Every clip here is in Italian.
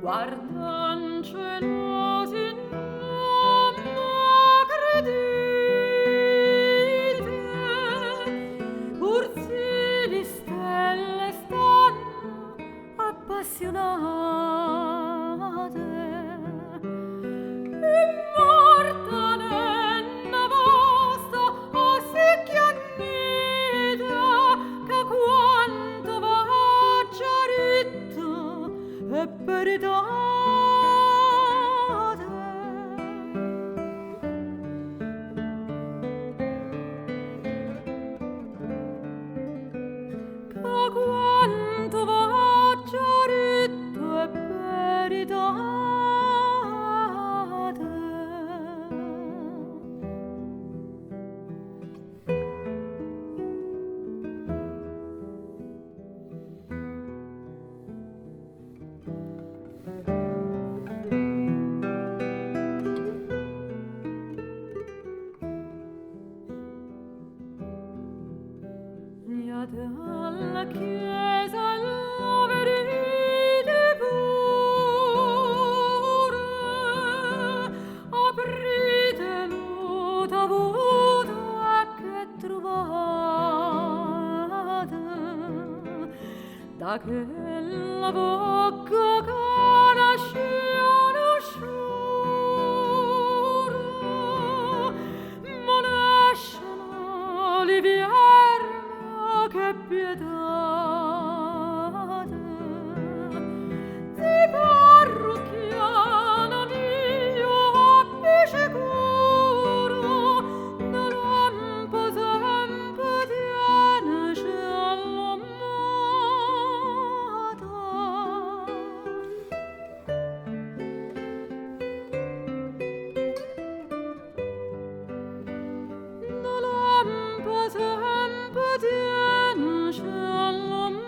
guardan celosi non credite, ursili stelle stanno appassionate, immorta nenna vostra ossicchiannita, che quanto va chiarito e peritate. Che quanto va chiarito e peritate. Iate alla chiesa la verite pure, aprite l'uta vuota che trovate, da che la bocca che nasciano sciure, ma nascono li viermi che pietate. Di parrucchiana io abbi sicuro, da lampo sempre tiene all'amata. Da lampo sempre tiene all'amata.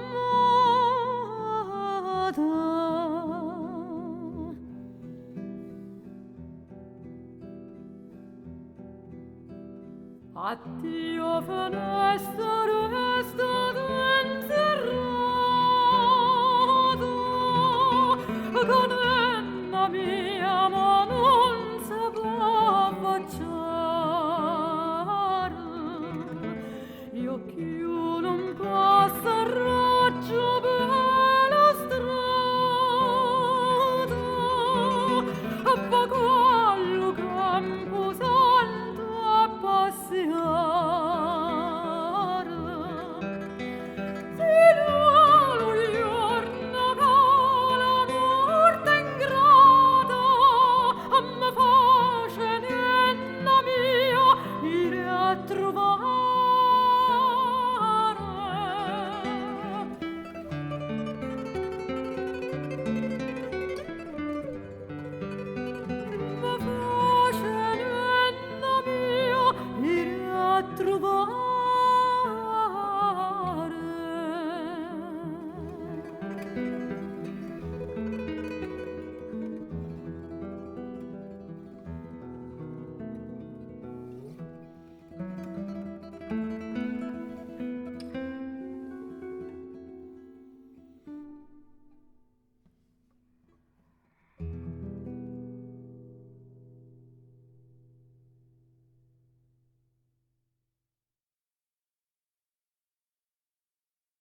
Addio finestra restate inserrato, con enna mia ma non si può affacciare, io chiudo un po'